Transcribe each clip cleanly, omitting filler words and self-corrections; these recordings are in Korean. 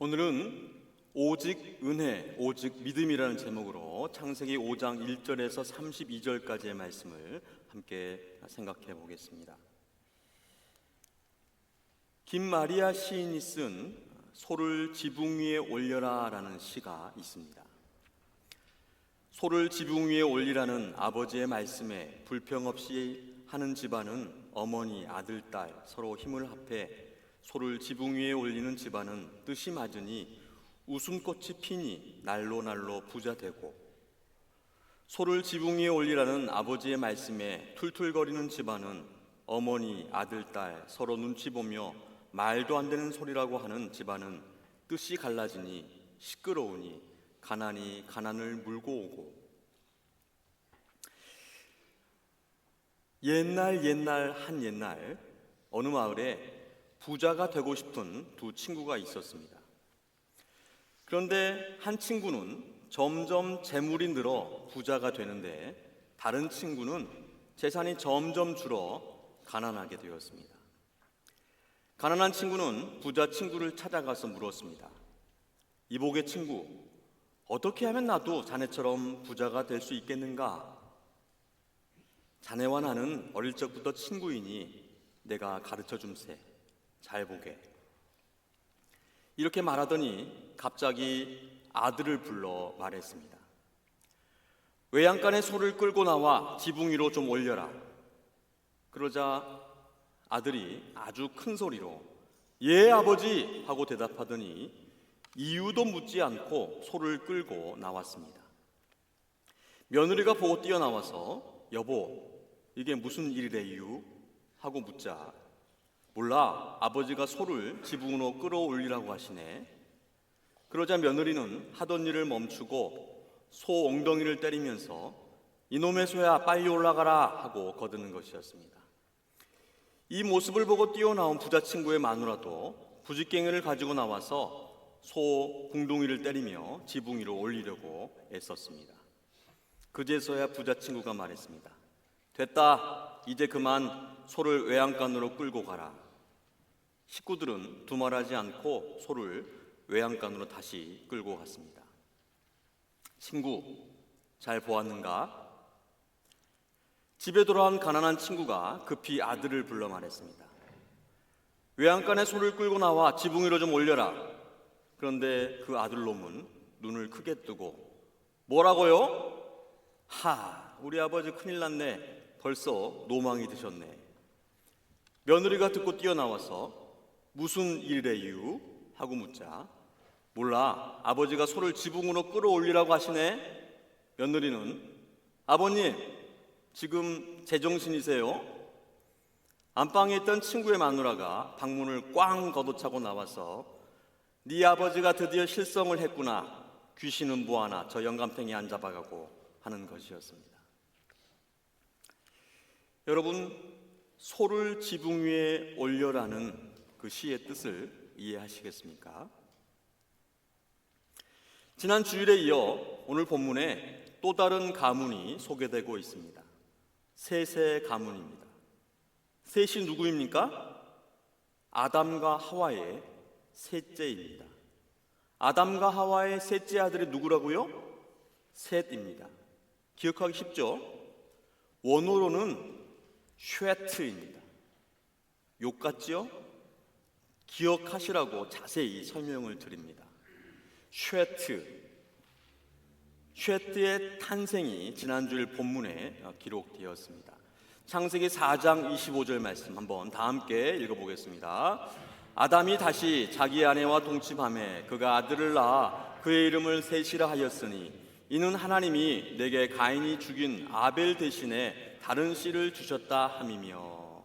오늘은 오직 은혜, 오직 믿음이라는 제목으로 창세기 5장 1절에서 32절까지의 말씀을 함께 생각해 보겠습니다. 김마리아 시인이 쓴 소를 지붕 위에 올려라 라는 시가 있습니다. 소를 지붕 위에 올리라는 아버지의 말씀에 불평 없이 하는 집안은 어머니, 아들, 딸 서로 힘을 합해 소를 지붕 위에 올리는 집안은 뜻이 맞으니 웃음꽃이 피니 날로 날로 부자 되고, 소를 지붕 위에 올리라는 아버지의 말씀에 툴툴거리는 집안은 어머니, 아들, 딸 서로 눈치 보며 말도 안 되는 소리라고 하는 집안은 뜻이 갈라지니 시끄러우니 가난이 가난을 물고 오고. 옛날 어느 마을에 부자가 되고 싶은 두 친구가 있었습니다. 그런데 한 친구는 점점 재물이 늘어 부자가 되는데 다른 친구는 재산이 점점 줄어 가난하게 되었습니다. 가난한 친구는 부자 친구를 찾아가서 물었습니다. 이복의 친구, 어떻게 하면 나도 자네처럼 부자가 될 수 있겠는가? 자네와 나는 어릴 적부터 친구이니 내가 가르쳐 줌세. 잘 보게. 이렇게 말하더니 갑자기 아들을 불러 말했습니다. 외양간에 소를 끌고 나와 지붕 위로 좀 올려라. 그러자 아들이 아주 큰 소리로 예 아버지 하고 대답하더니 이유도 묻지 않고 소를 끌고 나왔습니다. 며느리가 보고 뛰어나와서 여보, 이게 무슨 일이래유? 하고 묻자 몰라, 아버지가 소를 지붕으로 끌어올리라고 하시네. 그러자 며느리는 하던 일을 멈추고 소 엉덩이를 때리면서 이놈의 소야 빨리 올라가라 하고 거드는 것이었습니다. 이 모습을 보고 뛰어나온 부자 친구의 마누라도 부직갱이를 가지고 나와서 소 궁둥이를 때리며 지붕 위로 올리려고 애썼습니다. 그제서야 부자 친구가 말했습니다. 됐다, 이제 그만 소를 외양간으로 끌고 가라. 식구들은 두말하지 않고 소를 외양간으로 다시 끌고 갔습니다. 친구, 잘 보았는가? 집에 돌아온 가난한 친구가 급히 아들을 불러 말했습니다. 외양간에 소를 끌고 나와 지붕 위로 좀 올려라. 그런데 그 아들놈은 눈을 크게 뜨고 뭐라고요? 우리 아버지 큰일 났네. 벌써 노망이 드셨네. 며느리가 듣고 뛰어나와서 무슨 일이래유? 하고 묻자 몰라, 아버지가 소를 지붕으로 끌어올리라고 하시네. 며느리는 아버님, 지금 제정신이세요? 안방에 있던 친구의 마누라가 방문을 꽝 걷어차고 나와서 네 아버지가 드디어 실성을 했구나. 귀신은 뭐하나 저 영감탱이 안 잡아가고 하는 것이었습니다. 여러분, 소를 지붕 위에 올려라는 그 시의 뜻을 이해하시겠습니까? 지난 주일에 이어 오늘 본문에 또 다른 가문이 소개되고 있습니다. 셋의 가문입니다. 셋이 누구입니까? 아담과 하와의 셋째입니다. 아담과 하와의 셋째 아들이 누구라고요? 셋입니다. 기억하기 쉽죠? 원어로는 쉐트입니다. 욕 같지요? 기억하시라고 자세히 설명을 드립니다. 쉐트의 탄생이 지난주일 본문에 기록되었습니다. 창세기 4장 25절 말씀 한번 다 함께 읽어보겠습니다. 아담이 다시 자기 아내와 동침하매 그가 아들을 낳아 그의 이름을 셋이라 하였으니 이는 하나님이 내게 가인이 죽인 아벨 대신에 다른 씨를 주셨다 함이며,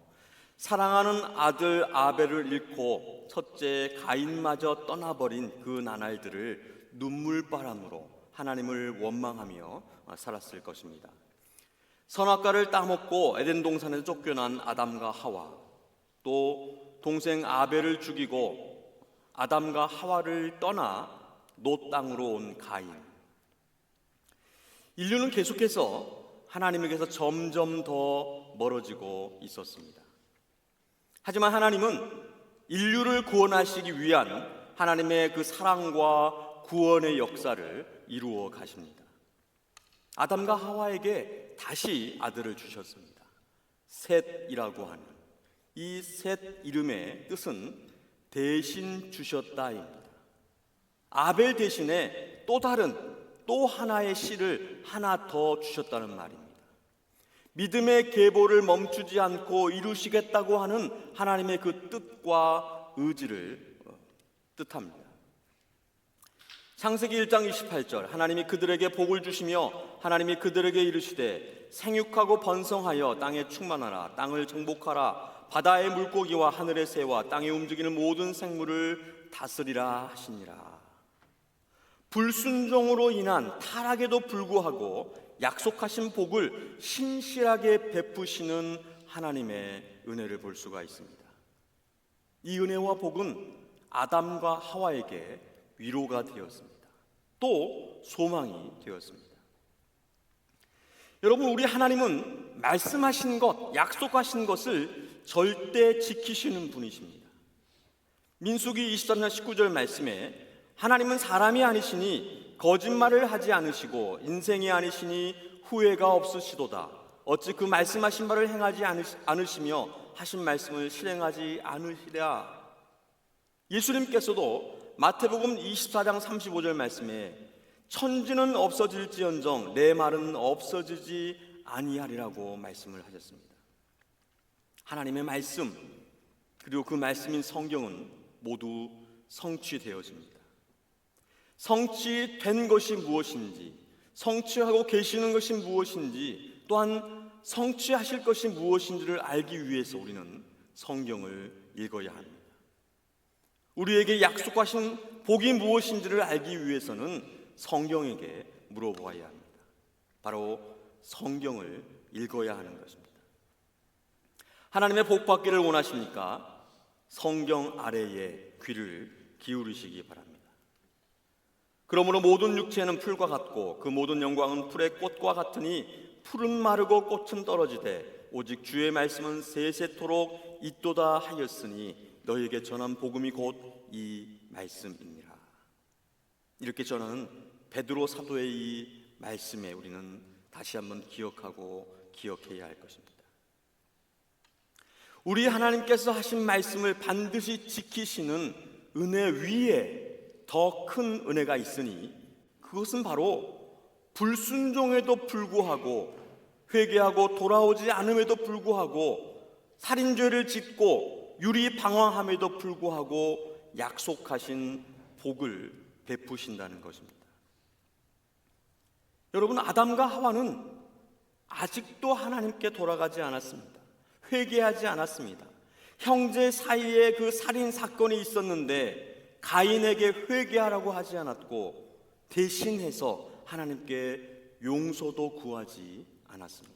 사랑하는 아들 아벨을 잃고 첫째 가인마저 떠나버린 그 나날들을 눈물바람으로 하나님을 원망하며 살았을 것입니다. 선악과를 따먹고 에덴 동산에서 쫓겨난 아담과 하와, 또 동생 아벨을 죽이고 아담과 하와를 떠나 노 땅으로 온 가인. 인류는 계속해서 하나님에게서 점점 더 멀어지고 있었습니다. 하지만 하나님은 인류를 구원하시기 위한 하나님의 그 사랑과 구원의 역사를 이루어 가십니다. 아담과 하와에게 다시 아들을 주셨습니다. 셋이라고 하는 이 셋 이름의 뜻은 대신 주셨다입니다. 아벨 대신에 또 하나의 씨를 하나 더 주셨다는 말입니다. 믿음의 계보를 멈추지 않고 이루시겠다고 하는 하나님의 그 뜻과 의지를 뜻합니다. 창세기 1장 28절, 하나님이 그들에게 복을 주시며 하나님이 그들에게 이르시되 생육하고 번성하여 땅에 충만하라. 땅을 정복하라. 바다의 물고기와 하늘의 새와 땅에 움직이는 모든 생물을 다스리라 하시니라. 불순종으로 인한 타락에도 불구하고 약속하신 복을 신실하게 베푸시는 하나님의 은혜를 볼 수가 있습니다. 이 은혜와 복은 아담과 하와에게 위로가 되었습니다. 또 소망이 되었습니다. 여러분, 우리 하나님은 말씀하신 것, 약속하신 것을 절대 지키시는 분이십니다. 민수기 23장 19절 말씀에 하나님은 사람이 아니시니 거짓말을 하지 않으시고 인생이 아니시니 후회가 없으시도다. 어찌 그 말씀하신 바를 행하지 않으시며 하신 말씀을 실행하지 않으시랴. 예수님께서도 마태복음 24장 35절 말씀에 천지는 없어질지언정 내 말은 없어지지 아니하리라고 말씀을 하셨습니다. 하나님의 말씀, 그리고 그 말씀인 성경은 모두 성취되어집니다. 성취된 것이 무엇인지, 성취하고 계시는 것이 무엇인지, 또한 성취하실 것이 무엇인지를 알기 위해서 우리는 성경을 읽어야 합니다. 우리에게 약속하신 복이 무엇인지를 알기 위해서는 성경에게 물어보아야 합니다. 바로 성경을 읽어야 하는 것입니다. 하나님의 복 받기를 원하십니까? 성경 아래에 귀를 기울이시기 바랍니다. 그러므로 모든 육체는 풀과 같고 그 모든 영광은 풀의 꽃과 같으니 풀은 마르고 꽃은 떨어지되 오직 주의 말씀은 세세토록 있도다 하였으니 너희에게 전한 복음이 곧 이 말씀이니라. 이렇게 전하는 베드로 사도의 이 말씀에 우리는 다시 한번 기억해야 할 것입니다. 우리 하나님께서 하신 말씀을 반드시 지키시는 은혜 위에 더 큰 은혜가 있으니 그것은 바로 불순종에도 불구하고 회개하고 돌아오지 않음에도 불구하고 살인죄를 짓고 유리방황함에도 불구하고 약속하신 복을 베푸신다는 것입니다. 여러분, 아담과 하와는 아직도 하나님께 돌아가지 않았습니다. 회개하지 않았습니다. 형제 사이에 그 살인 사건이 있었는데 가인에게 회개하라고 하지 않았고 대신해서 하나님께 용서도 구하지 않았습니다.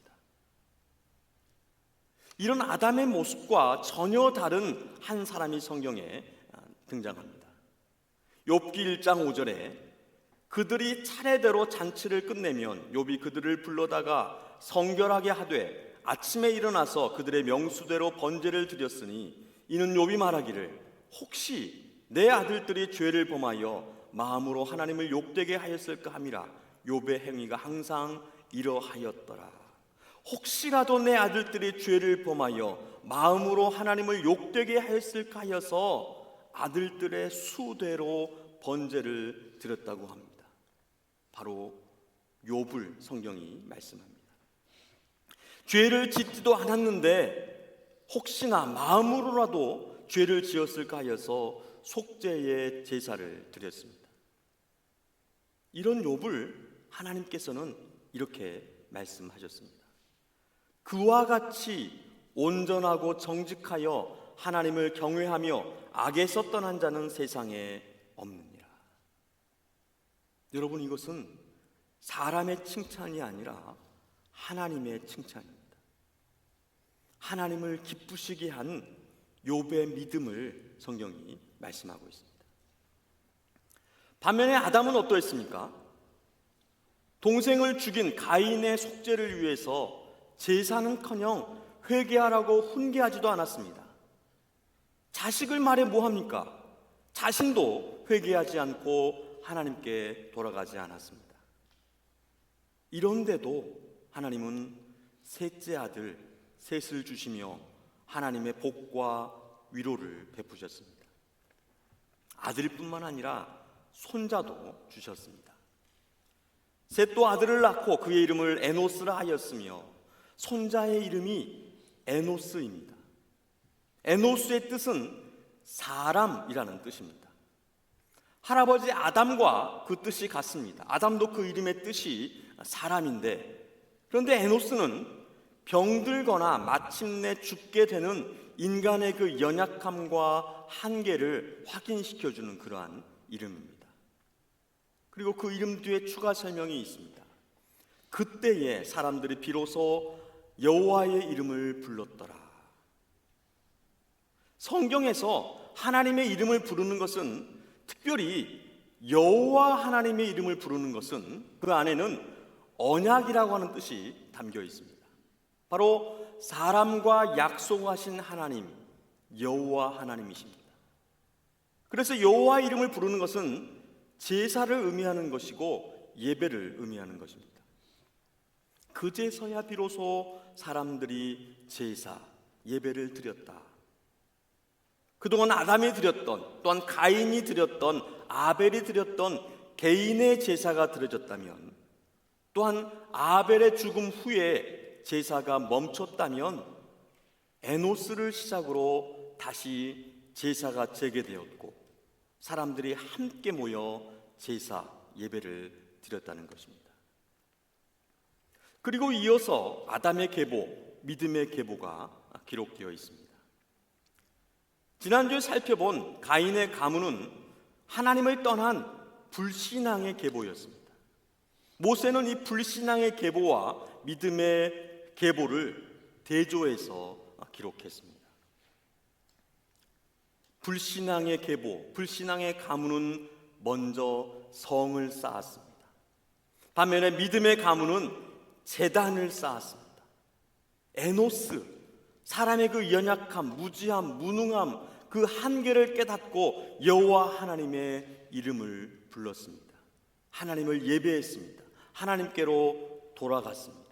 이런 아담의 모습과 전혀 다른 한 사람이 성경에 등장합니다. 욥기 1장 5절에 그들이 차례대로 잔치를 끝내면 욥이 그들을 불러다가 성결하게 하되 아침에 일어나서 그들의 명수대로 번제를 드렸으니 이는 욥이 말하기를 혹시 내 아들들이 죄를 범하여 마음으로 하나님을 욕되게 하였을까 함이라. 욥의 행위가 항상 이러하였더라. 혹시라도 내 아들들이 죄를 범하여 마음으로 하나님을 욕되게 하였을까 하여서 아들들의 수대로 번제를 드렸다고 합니다. 바로 욥을 성경이 말씀합니다. 죄를 짓지도 않았는데 혹시나 마음으로라도 죄를 지었을까 하여서 속죄의 제사를 드렸습니다. 이런 욥을 하나님께서는 이렇게 말씀하셨습니다. 그와 같이 온전하고 정직하여 하나님을 경외하며 악에서 떠난 자는 세상에 없느니라. 여러분, 이것은 사람의 칭찬이 아니라 하나님의 칭찬입니다. 하나님을 기쁘시게 한 욥의 믿음을 성경이 말씀하고 있습니다. 반면에 아담은 어떠했습니까? 동생을 죽인 가인의 속죄를 위해서 제사는커녕 회개하라고 훈계하지도 않았습니다. 자식을 말해 뭐합니까? 자신도 회개하지 않고 하나님께 돌아가지 않았습니다. 이런데도 하나님은 셋째 아들 셋을 주시며 하나님의 복과 위로를 베푸셨습니다. 아들뿐만 아니라 손자도 주셨습니다. 셋도 아들을 낳고 그의 이름을 에노스라 하였으며 손자의 이름이 에노스입니다. 에노스의 뜻은 사람이라는 뜻입니다. 할아버지 아담과 그 뜻이 같습니다. 아담도 그 이름의 뜻이 사람인데, 그런데 에노스는 병들거나 마침내 죽게 되는 인간의 그 연약함과 한계를 확인시켜주는 그러한 이름입니다. 그리고 그 이름 뒤에 추가 설명이 있습니다. 그때에 사람들이 비로소 여호와의 이름을 불렀더라. 성경에서 하나님의 이름을 부르는 것은, 특별히 여호와 하나님의 이름을 부르는 것은 그 안에는 언약이라고 하는 뜻이 담겨 있습니다. 바로 사람과 약속하신 하나님, 여호와 하나님이십니다. 그래서 여호와 이름을 부르는 것은 제사를 의미하는 것이고 예배를 의미하는 것입니다. 그제서야 비로소 사람들이 제사, 예배를 드렸다. 그동안 아담이 드렸던, 또한 가인이 드렸던, 아벨이 드렸던 개인의 제사가 드려졌다면, 또한 아벨의 죽음 후에 제사가 멈췄다면 에노스를 시작으로 다시 제사가 재개되었고 사람들이 함께 모여 제사, 예배를 드렸다는 것입니다. 그리고 이어서 아담의 계보, 믿음의 계보가 기록되어 있습니다. 지난주에 살펴본 가인의 가문은 하나님을 떠난 불신앙의 계보였습니다. 모세는 이 불신앙의 계보와 믿음의 계보를 대조해서 기록했습니다. 불신앙의 계보, 불신앙의 가문은 먼저 성을 쌓았습니다. 반면에 믿음의 가문은 제단을 쌓았습니다. 에노스, 사람의 그 연약함, 무지함, 무능함, 그 한계를 깨닫고 여호와 하나님의 이름을 불렀습니다. 하나님을 예배했습니다. 하나님께로 돌아갔습니다.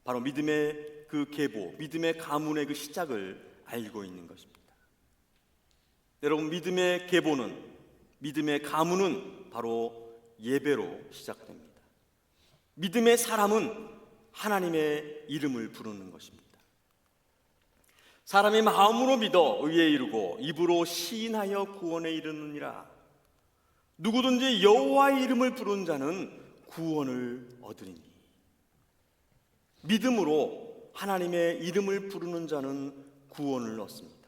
바로 믿음의 그 계보, 믿음의 가문의 그 시작을 알고 있는 것입니다. 여러분, 믿음의 계보는, 믿음의 가문은 바로 예배로 시작됩니다. 믿음의 사람은 하나님의 이름을 부르는 것입니다. 사람이 마음으로 믿어 의에 이르고 입으로 시인하여 구원에 이르느니라. 누구든지 여호와의 이름을 부르는 자는 구원을 얻으리니. 믿음으로 하나님의 이름을 부르는 자는 구원을 얻습니다.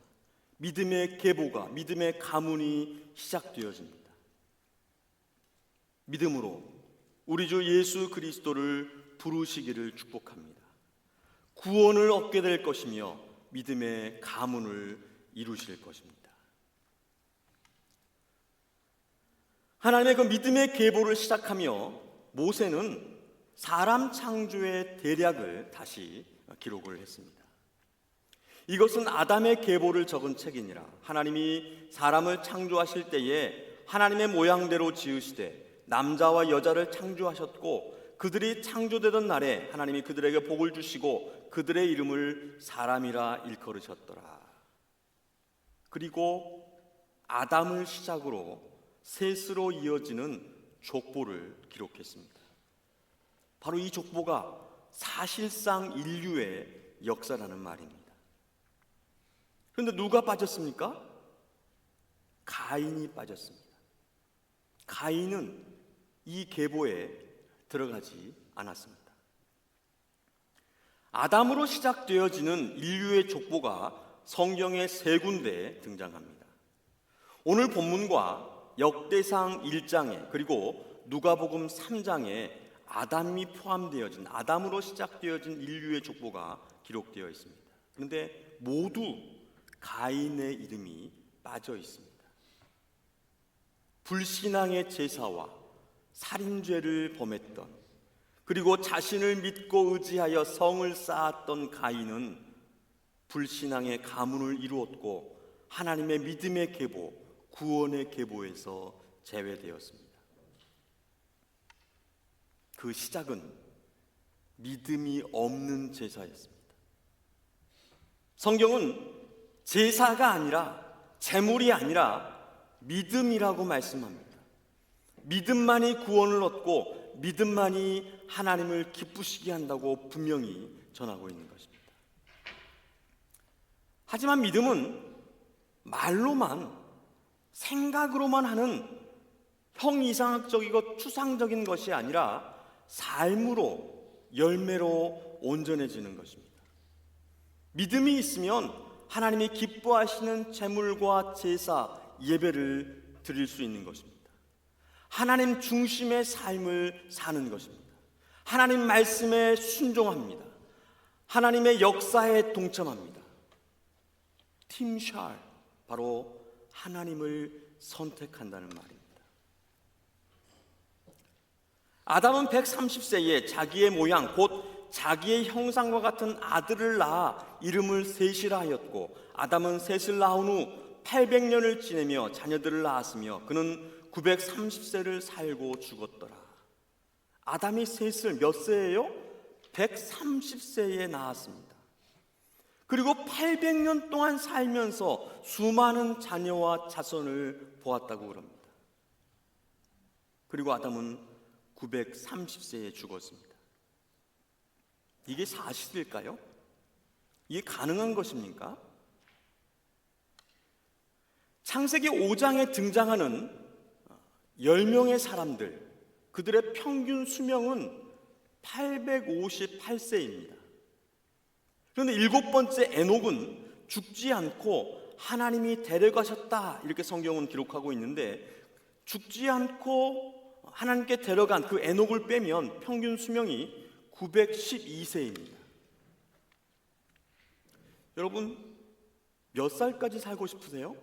믿음의 계보가, 믿음의 가문이 시작되어집니다. 믿음으로 우리 주 예수 그리스도를 부르시기를 축복합니다. 구원을 얻게 될 것이며 믿음의 가문을 이루실 것입니다. 하나님의 그 믿음의 계보를 시작하며 모세는 사람 창조의 대략을 다시 기록을 했습니다. 이것은 아담의 계보를 적은 책이니라. 하나님이 사람을 창조하실 때에 하나님의 모양대로 지으시되 남자와 여자를 창조하셨고 그들이 창조되던 날에 하나님이 그들에게 복을 주시고 그들의 이름을 사람이라 일컬으셨더라. 그리고 아담을 시작으로 셋으로 이어지는 족보를 기록했습니다. 바로 이 족보가 사실상 인류의 역사라는 말입니다. 그런데 누가 빠졌습니까? 가인이 빠졌습니다. 가인은 이 계보에 들어가지 않았습니다. 아담으로 시작되어지는 인류의 족보가 성경의 세 군데에 등장합니다. 오늘 본문과 역대상 1장에 그리고 누가복음 3장에 아담이 포함되어진, 아담으로 시작되어진 인류의 족보가 기록되어 있습니다. 그런데 모두 가인의 이름이 빠져 있습니다. 불신앙의 제사와 살인죄를 범했던, 그리고 자신을 믿고 의지하여 성을 쌓았던 가인은 불신앙의 가문을 이루었고 하나님의 믿음의 계보, 구원의 계보에서 제외되었습니다. 그 시작은 믿음이 없는 제사였습니다. 성경은 제사가 아니라, 제물이 아니라 믿음이라고 말씀합니다. 믿음만이 구원을 얻고 믿음만이 하나님을 기쁘시게 한다고 분명히 전하고 있는 것입니다. 하지만 믿음은 말로만, 생각으로만 하는 형이상학적이고 추상적인 것이 아니라 삶으로, 열매로 온전해지는 것입니다. 믿음이 있으면 하나님이 기뻐하시는 제물과 제사, 예배를 드릴 수 있는 것입니다. 하나님 중심의 삶을 사는 것입니다. 하나님 말씀에 순종합니다. 하나님의 역사에 동참합니다. 팀샬, 바로 하나님을 선택한다는 말입니다. 아담은 130세에 자기의 모양, 곧 자기의 형상과 같은 아들을 낳아 이름을 셋이라 하였고, 아담은 셋을 낳은 후 800년을 지내며 자녀들을 낳았으며 그는 930세를 살고 죽었더라. 아담이 셋을 몇 세예요? 130세에 낳았습니다. 그리고 800년 동안 살면서 수많은 자녀와 자손을 보았다고 그럽니다. 그리고 아담은 930세에 죽었습니다. 이게 사실일까요? 이게 가능한 것입니까? 창세기 5장에 등장하는 10명의 사람들, 그들의 평균 수명은 858세입니다. 그런데 7번째 에녹은 죽지 않고 하나님이 데려가셨다, 이렇게 성경은 기록하고 있는데, 죽지 않고 하나님께 데려간 그 에녹을 빼면 평균 수명이 912세입니다. 여러분, 몇 살까지 살고 싶으세요?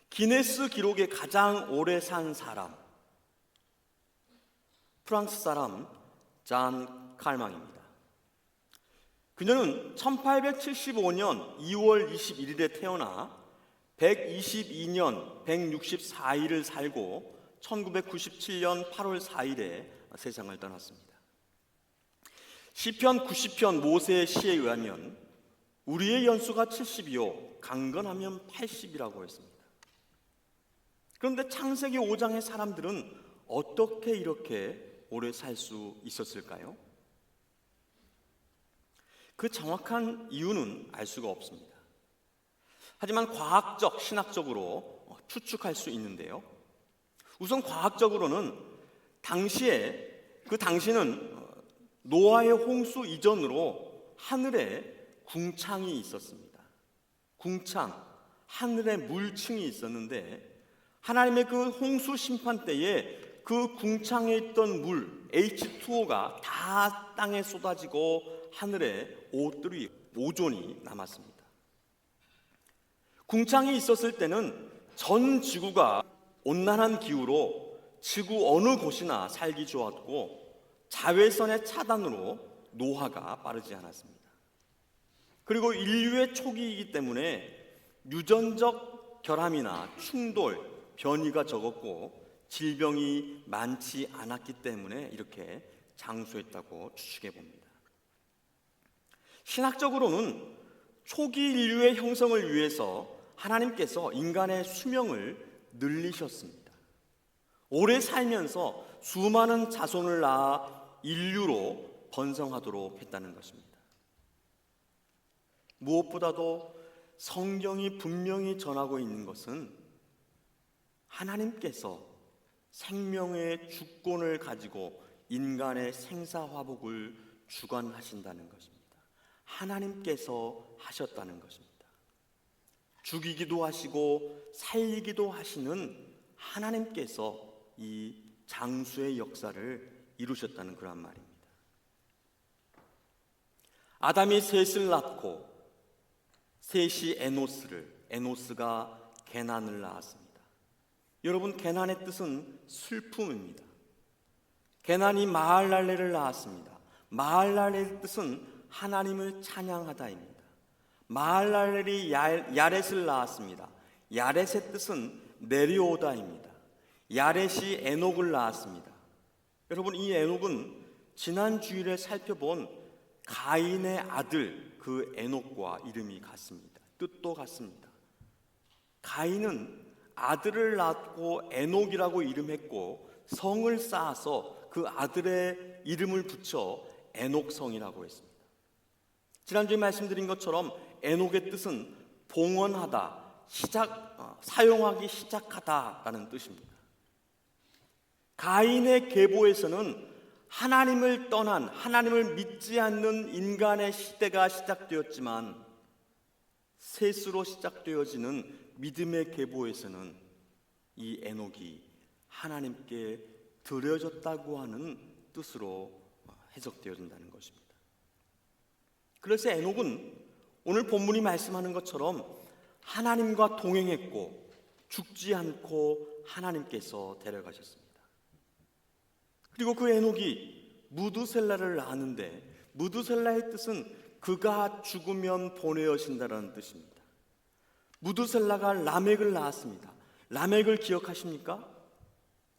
기네스 기록에 가장 오래 산 사람, 프랑스 사람 잔 칼망입니다. 그녀는 1875년 2월 21일에 태어나 122년 164일을 살고 1997년 8월 4일에 세상을 떠났습니다. 시편 90편 모세의 시에 의하면 우리의 연수가 70이요 강건하면 80이라고 했습니다. 그런데 창세기 5장의 사람들은 어떻게 이렇게 오래 살 수 있었을까요? 그 정확한 이유는 알 수가 없습니다. 하지만 과학적, 신학적으로 추측할 수 있는데요. 우선 과학적으로는 그 당시는 노아의 홍수 이전으로 하늘에 궁창이 있었습니다. 궁창, 하늘에 물층이 있었는데 하나님의 그 홍수 심판 때에 그 궁창에 있던 물 H2O가 다 땅에 쏟아지고 하늘에 오뚜리, 오존이 남았습니다. 궁창이 있었을 때는 전 지구가 온난한 기후로 지구 어느 곳이나 살기 좋았고 자외선의 차단으로 노화가 빠르지 않았습니다. 그리고 인류의 초기이기 때문에 유전적 결함이나 충돌, 변이가 적었고 질병이 많지 않았기 때문에 이렇게 장수했다고 추측해 봅니다. 신학적으로는 초기 인류의 형성을 위해서 하나님께서 인간의 수명을 늘리셨습니다. 오래 살면서 수많은 자손을 낳아 인류로 번성하도록 했다는 것입니다. 무엇보다도 성경이 분명히 전하고 있는 것은 하나님께서 생명의 주권을 가지고 인간의 생사화복을 주관하신다는 것입니다. 하나님께서 하셨다는 것입니다. 죽이기도 하시고 살리기도 하시는 하나님께서 이 장수의 역사를 이루셨다는 그런 말입니다. 아담이 셋을 낳고 셋이 에노스가 게난을 낳았습니다. 여러분, 게난의 뜻은 슬픔입니다. 게난이 마할랄레를 낳았습니다. 마할랄레의 뜻은 하나님을 찬양하다입니다. 마할랄렐이 야렛을 낳았습니다. 야렛의 뜻은 내려오다입니다. 야렛이 에녹을 낳았습니다. 여러분, 이 에녹은 지난 주일에 살펴본 가인의 아들 그 에녹과 이름이 같습니다. 뜻도 같습니다. 가인은 아들을 낳고 에녹이라고 이름했고 성을 쌓아서 그 아들의 이름을 붙여 에녹성이라고 했습니다. 지난주에 말씀드린 것처럼 에녹의 뜻은 봉헌하다, 사용하기 시작하다라는 뜻입니다. 가인의 계보에서는 하나님을 떠난, 하나님을 믿지 않는 인간의 시대가 시작되었지만 셋으로 시작되어지는 믿음의 계보에서는 이 에녹이 하나님께 드려졌다고 하는 뜻으로 해석되어진다는 것입니다. 그래서 에녹은 오늘 본문이 말씀하는 것처럼 하나님과 동행했고 죽지 않고 하나님께서 데려가셨습니다. 그리고 그 에녹이 무두셀라를 낳았는데 무두셀라의 뜻은 그가 죽으면 보내어진다라는 뜻입니다. 무두셀라가 라멕을 낳았습니다. 라멕을 기억하십니까?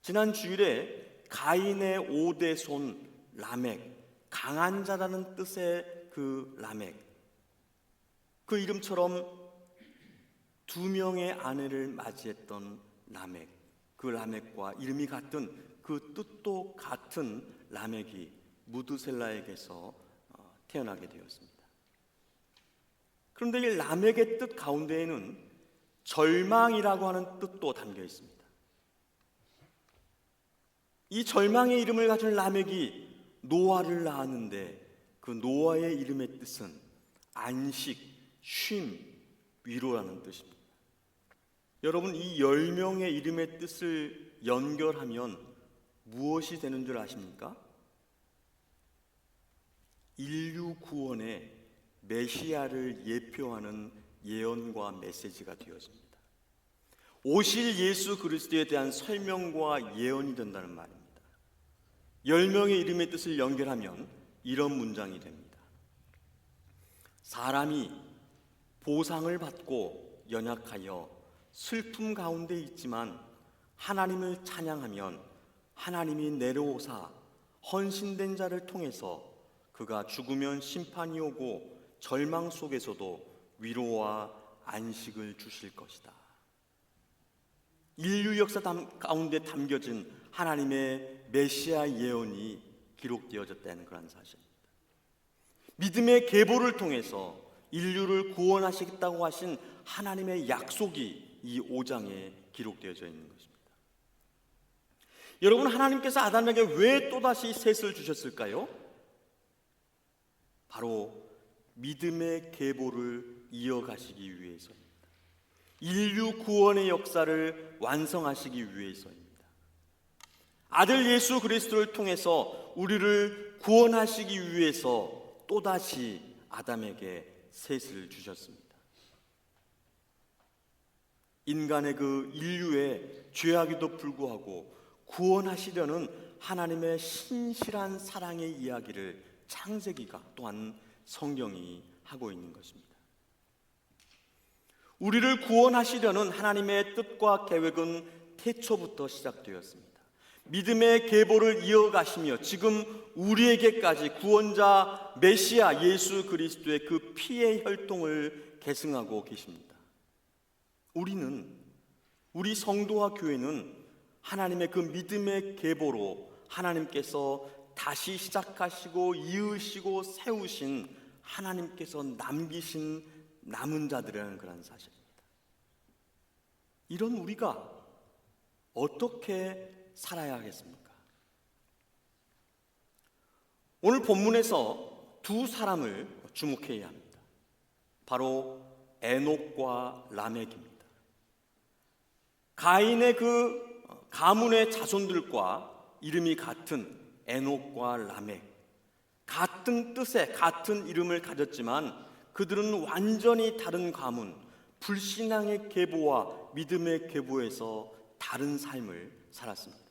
지난 주일에 가인의 5대 손 라멕, 강한 자라는 뜻의 그 라멕, 그 이름처럼 2명의 아내를 맞이했던 라멕, 그 라멕과 이름이 같은 그 뜻도 같은 라멕이 무두셀라에게서 태어나게 되었습니다. 그런데 이 라멕의 뜻 가운데에는 절망이라고 하는 뜻도 담겨 있습니다. 이 절망의 이름을 가진 라멕이 노아를 낳았는데 그 노아의 이름의 뜻은 안식, 쉼, 위로라는 뜻입니다. 여러분, 이 10명의 이름의 뜻을 연결하면 무엇이 되는 줄 아십니까? 인류 구원의 메시아를 예표하는 예언과 메시지가 되어집니다. 오실 예수 그리스도에 대한 설명과 예언이 된다는 말입니다. 10명의 이름의 뜻을 연결하면 이런 문장이 됩니다. 사람이 보상을 받고 연약하여 슬픔 가운데 있지만 하나님을 찬양하면 하나님이 내려오사 헌신된 자를 통해서 그가 죽으면 심판이 오고 절망 속에서도 위로와 안식을 주실 것이다. 인류 역사 가운데 담겨진 하나님의 메시아 예언이 기록되어졌다는 그런 사실입니다. 믿음의 계보를 통해서 인류를 구원하시겠다고 하신 하나님의 약속이 이 5장에 기록되어져 있는 것입니다. 여러분, 하나님께서 아담에게 왜 또다시 셋을 주셨을까요? 바로 믿음의 계보를 이어가시기 위해서입니다. 인류 구원의 역사를 완성하시기 위해서입니다. 아들 예수 그리스도를 통해서 우리를 구원하시기 위해서 또다시 아담에게 셋을 주셨습니다. 인간의 그 인류의 죄악에도 불구하고 구원하시려는 하나님의 신실한 사랑의 이야기를 창세기가 또한 성경이 하고 있는 것입니다. 우리를 구원하시려는 하나님의 뜻과 계획은 태초부터 시작되었습니다. 믿음의 계보를 이어가시며 지금 우리에게까지 구원자 메시아 예수 그리스도의 그 피의 혈통을 계승하고 계십니다. 우리 성도와 교회는 하나님의 그 믿음의 계보로 하나님께서 다시 시작하시고 이으시고 세우신 하나님께서 남기신 남은 자들이라는 그런 사실입니다. 이런 우리가 어떻게 살아야 하겠습니까? 오늘 본문에서 두 사람을 주목해야 합니다. 바로 에녹과 라멕입니다. 가인의 그 가문의 자손들과 이름이 같은 에녹과 라멕, 같은 뜻의 같은 이름을 가졌지만 그들은 완전히 다른 가문, 불신앙의 계보와 믿음의 계보에서 다른 삶을 살았습니다.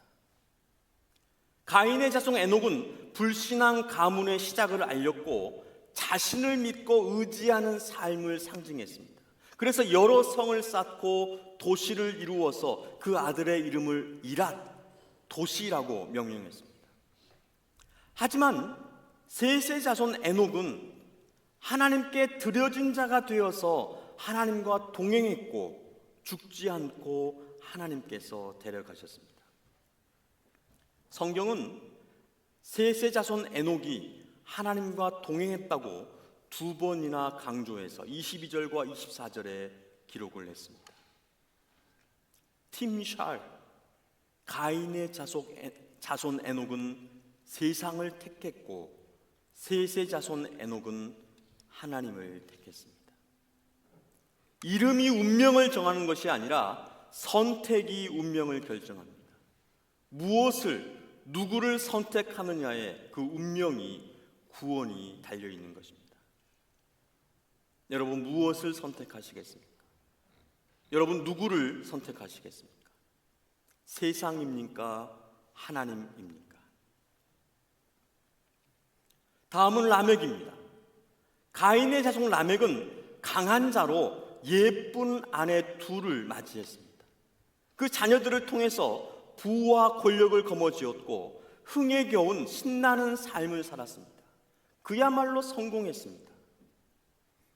가인의 자손 에녹은 불신앙 가문의 시작을 알렸고 자신을 믿고 의지하는 삶을 상징했습니다. 그래서 여러 성을 쌓고 도시를 이루어서 그 아들의 이름을 이랏, 도시라고 명명했습니다. 하지만 셋의 자손 에녹은 하나님께 드려진 자가 되어서 하나님과 동행했고 죽지 않고 하나님께서 데려가셨습니다. 성경은 셋의 자손 에녹이 하나님과 동행했다고 두 번이나 강조해서 22절과 24절에 기록을 했습니다. 팀 샬, 가인의 자손 에녹은 세상을 택했고 셋의 자손 에녹은 하나님을 택했습니다. 이름이 운명을 정하는 것이 아니라 선택이 운명을 결정합니다. 무엇을, 누구를 선택하느냐에 그 운명이, 구원이 달려있는 것입니다. 여러분, 무엇을 선택하시겠습니까? 여러분, 누구를 선택하시겠습니까? 세상입니까? 하나님입니까? 다음은 라멕입니다. 가인의 자손 라멕은 강한 자로 예쁜 아내 둘을 맞이했습니다. 그 자녀들을 통해서 부와 권력을 거머쥐었고 흥에 겨운 신나는 삶을 살았습니다. 그야말로 성공했습니다.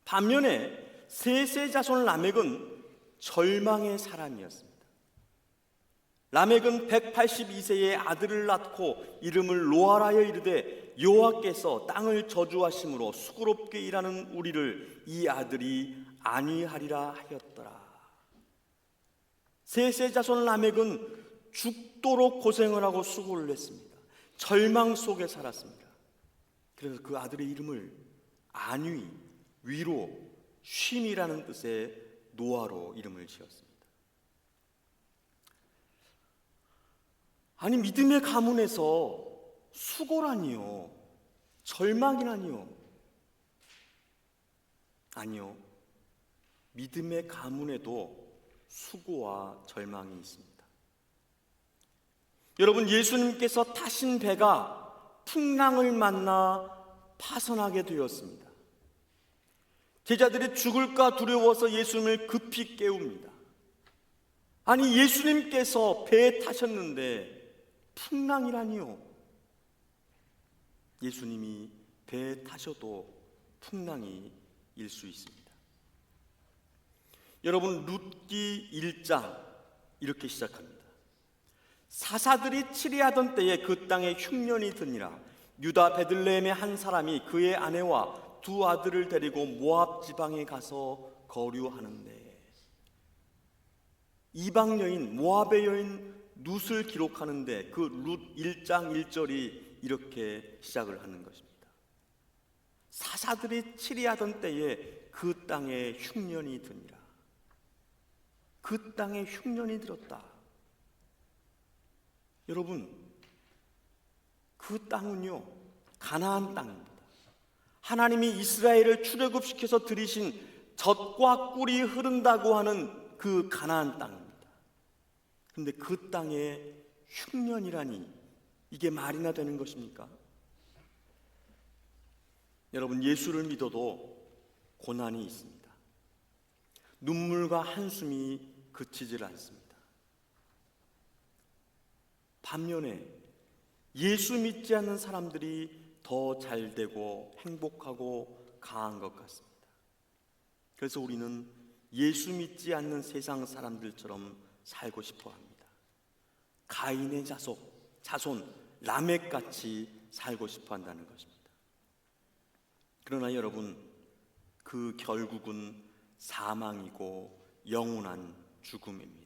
반면에 셋의 자손 라멕은 절망의 사람이었습니다. 라멕은 182세에 아들을 낳고 이름을 노아라여 이르되 여호와께서 땅을 저주하심으로 수고롭게 일하는 우리를 이 아들이 안위하리라 하였더라. 셋의 자손 라멕은 죽도록 고생을 하고 수고를 했습니다. 절망 속에 살았습니다. 그래서 그 아들의 이름을 안위, 위로, 쉼이라는 뜻의 노아로 이름을 지었습니다. 아니, 믿음의 가문에서 수고라니요, 절망이라니요. 아니요, 믿음의 가문에도 수고와 절망이 있습니다. 여러분, 예수님께서 타신 배가 풍랑을 만나 파선하게 되었습니다. 제자들이 죽을까 두려워서 예수님을 급히 깨웁니다. 아니, 예수님께서 배에 타셨는데 풍랑이라니요. 예수님이 배에 타셔도 풍랑이 일 수 있습니다. 여러분, 룻기 1장 이렇게 시작합니다. 사사들이 치리하던 때에 그 땅에 흉년이 드니라. 유다 베들레헴의 한 사람이 그의 아내와 두 아들을 데리고 모압 지방에 가서 거류하는데, 이방 여인, 모압의 여인 룻을 기록하는데 그 룻 1장 1절이 이렇게 시작을 하는 것입니다. 사사들이 치리하던 때에 그 땅에 흉년이 드니라. 그 땅에 흉년이 들었다. 여러분, 그 땅은요, 가나안 땅입니다. 하나님이 이스라엘을 출애굽시켜서 들이신 젖과 꿀이 흐른다고 하는 그 가나안 땅입니다. 그런데 그 땅에 흉년이라니, 이게 말이나 되는 것입니까? 여러분, 예수를 믿어도 고난이 있습니다. 눈물과 한숨이 그치질 않습니다. 반면에 예수 믿지 않는 사람들이 더 잘되고 행복하고 강한 것 같습니다. 그래서 우리는 예수 믿지 않는 세상 사람들처럼 살고 싶어 합니다. 가인의 자손 라멕같이 살고 싶어 한다는 것입니다. 그러나 여러분, 그 결국은 사망이고 영원한 죽음입니다.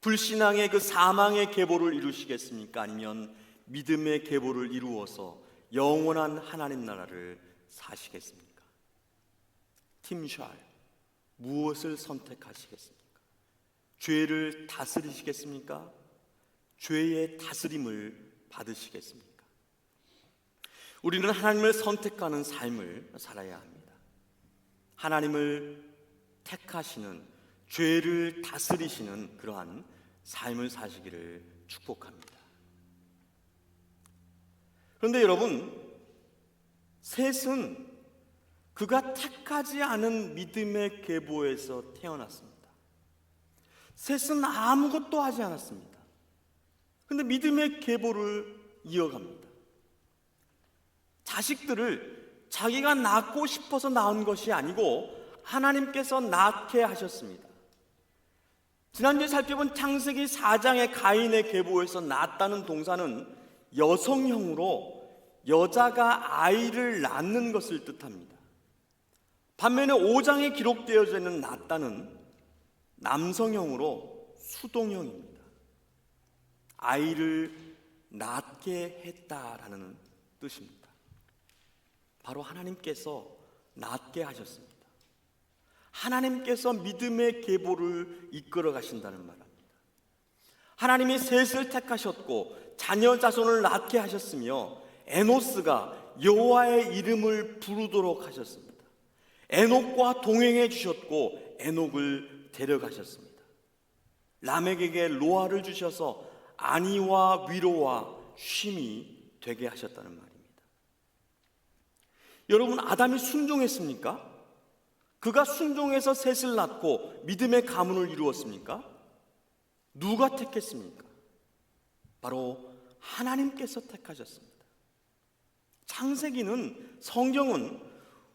불신앙의 그 사망의 계보를 이루시겠습니까? 아니면 믿음의 계보를 이루어서 영원한 하나님 나라를 사시겠습니까? 팀샬, 무엇을 선택하시겠습니까? 죄를 다스리시겠습니까? 죄의 다스림을 받으시겠습니까? 우리는 하나님을 선택하는 삶을 살아야 합니다. 하나님을 택하시는, 죄를 다스리시는 그러한 삶을 사시기를 축복합니다. 그런데 여러분, 셋은 그가 택하지 않은 믿음의 계보에서 태어났습니다. 셋은 아무것도 하지 않았습니다. 근데 믿음의 계보를 이어갑니다. 자식들을 자기가 낳고 싶어서 낳은 것이 아니고 하나님께서 낳게 하셨습니다. 지난주에 살펴본 창세기 4장의 가인의 계보에서 낳았다는 동사는 여성형으로 여자가 아이를 낳는 것을 뜻합니다. 반면에 5장에 기록되어져 있는 낳다는 남성형으로 수동형입니다. 아이를 낳게 했다라는 뜻입니다. 바로 하나님께서 낳게 하셨습니다. 하나님께서 믿음의 계보를 이끌어 가신다는 말입니다. 하나님이 셋을 택하셨고 자녀 자손을 낳게 하셨으며 에노스가 여호와의 이름을 부르도록 하셨습니다. 에녹과 동행해 주셨고 에녹을 데려가셨습니다. 라멕에게 노아를 주셔서 안위와 위로와 쉼이 되게 하셨다는 말입니다. 여러분, 아담이 순종했습니까? 그가 순종해서 셋을 낳고 믿음의 가문을 이루었습니까? 누가 택했습니까? 바로 하나님께서 택하셨습니다. 창세기는, 성경은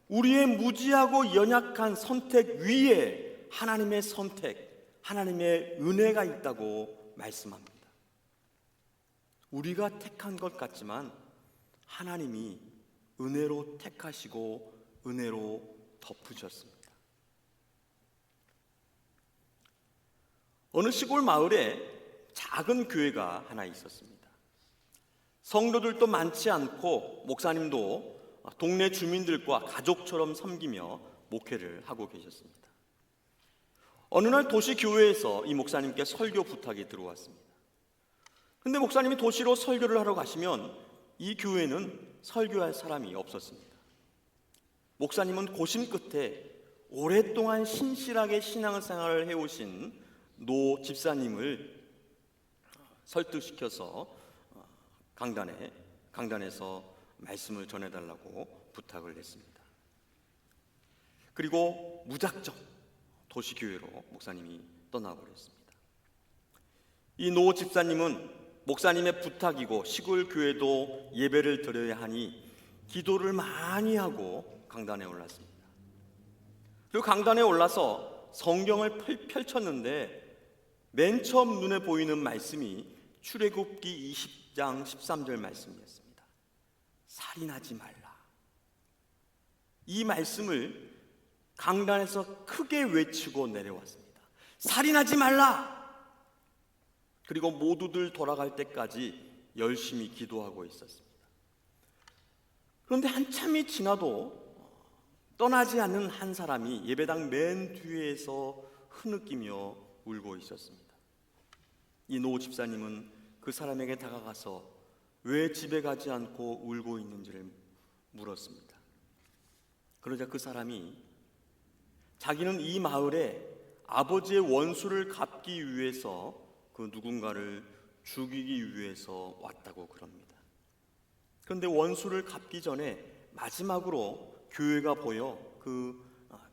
우리의 무지하고 연약한 선택 위에 하나님의 선택, 하나님의 은혜가 있다고 말씀합니다. 우리가 택한 것 같지만 하나님이 은혜로 택하시고 은혜로 덮으셨습니다. 어느 시골 마을에 작은 교회가 하나 있었습니다. 성도들도 많지 않고 목사님도 동네 주민들과 가족처럼 섬기며 목회를 하고 계셨습니다. 어느 날 도시 교회에서 이 목사님께 설교 부탁이 들어왔습니다. 근데 목사님이 도시로 설교를 하러 가시면 이 교회는 설교할 사람이 없었습니다. 목사님은 고심 끝에 오랫동안 신실하게 신앙생활을 해오신 노 집사님을 설득시켜서 강단에서 말씀을 전해달라고 부탁을 했습니다. 그리고 무작정 도시교회로 목사님이 떠나버렸습니다. 이 노 집사님은 목사님의 부탁이고 시골 교회도 예배를 드려야 하니 기도를 많이 하고 강단에 올랐습니다. 그리고 강단에 올라서 성경을 펼쳤는데 맨 처음 눈에 보이는 말씀이 출애굽기 20장 13절 말씀이었습니다. 살인하지 말라. 이 말씀을 강단에서 크게 외치고 내려왔습니다. 살인하지 말라. 그리고 모두들 돌아갈 때까지 열심히 기도하고 있었습니다. 그런데 한참이 지나도 떠나지 않는 한 사람이 예배당 맨 뒤에서 흐느끼며 울고 있었습니다. 이 노 집사님은 그 사람에게 다가가서 왜 집에 가지 않고 울고 있는지를 물었습니다. 그러자 그 사람이 자기는 이 마을에 아버지의 원수를 갚기 위해서 그 누군가를 죽이기 위해서 왔다고 그럽니다. 그런데 원수를 갚기 전에 마지막으로 교회가 보여 그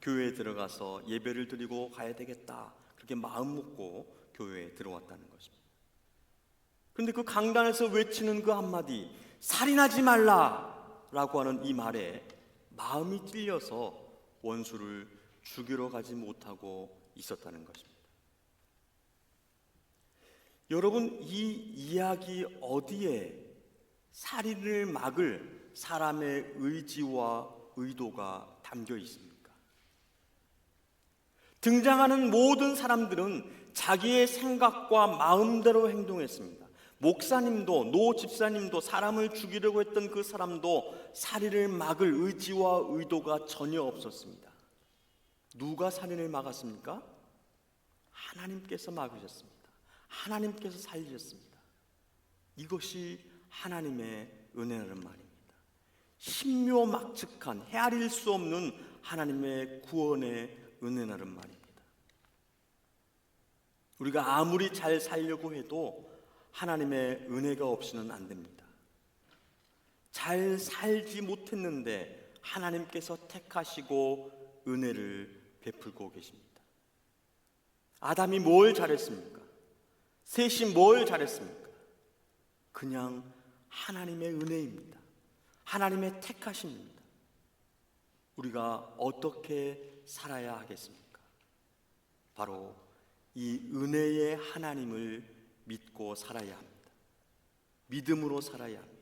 교회에 들어가서 예배를 드리고 가야 되겠다, 그렇게 마음 먹고 교회에 들어왔다는 것입니다. 그런데 그 강단에서 외치는 그 한마디, 살인하지 말라라고 하는 이 말에 마음이 찔려서 원수를 죽이러 가지 못하고 있었다는 것입니다. 여러분, 이 이야기 어디에 살인을 막을 사람의 의지와 의도가 담겨 있습니까? 등장하는 모든 사람들은 자기의 생각과 마음대로 행동했습니다. 목사님도, 노 집사님도, 사람을 죽이려고 했던 그 사람도 살인을 막을 의지와 의도가 전혀 없었습니다. 누가 살인을 막았습니까? 하나님께서 막으셨습니다. 하나님께서 살리셨습니다. 이것이 하나님의 은혜라는 말입니다. 신묘막측한 헤아릴 수 없는 하나님의 구원의 은혜라는 말입니다. 우리가 아무리 잘 살려고 해도 하나님의 은혜가 없이는 안 됩니다. 잘 살지 못했는데 하나님께서 택하시고 은혜를 베풀고 계십니다. 아담이 뭘 잘했습니까? 셋이 뭘 잘했습니까? 그냥 하나님의 은혜입니다. 하나님의 택하심입니다. 우리가 어떻게 살아야 하겠습니까? 바로 이 은혜의 하나님을 믿고 살아야 합니다. 믿음으로 살아야 합니다.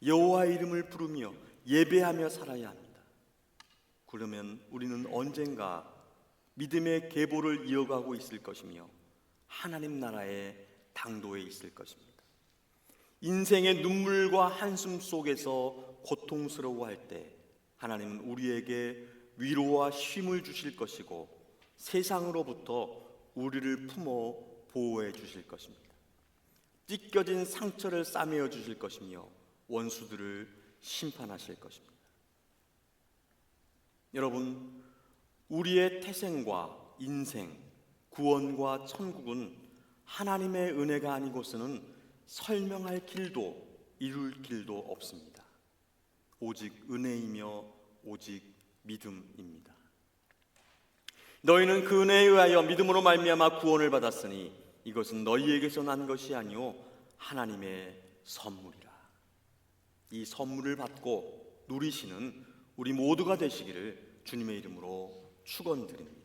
여호와의 이름을 부르며 예배하며 살아야 합니다. 그러면 우리는 언젠가 믿음의 계보를 이어가고 있을 것이며 하나님 나라의 당도에 있을 것입니다. 인생의 눈물과 한숨 속에서 고통스러워할 때 하나님은 우리에게 위로와 쉼을 주실 것이고 세상으로부터 우리를 품어 보호해 주실 것입니다. 찢겨진 상처를 싸매어 주실 것이며 원수들을 심판하실 것입니다. 여러분, 우리의 태생과 인생, 구원과 천국은 하나님의 은혜가 아니고서는 설명할 길도 이룰 길도 없습니다. 오직 은혜이며 오직 믿음입니다. 너희는 그 은혜에 의하여 믿음으로 말미암아 구원을 받았으니 이것은 너희에게서 난 것이 아니요 하나님의 선물이라. 이 선물을 받고 누리시는 우리 모두가 되시기를 주님의 이름으로 축원드립니다.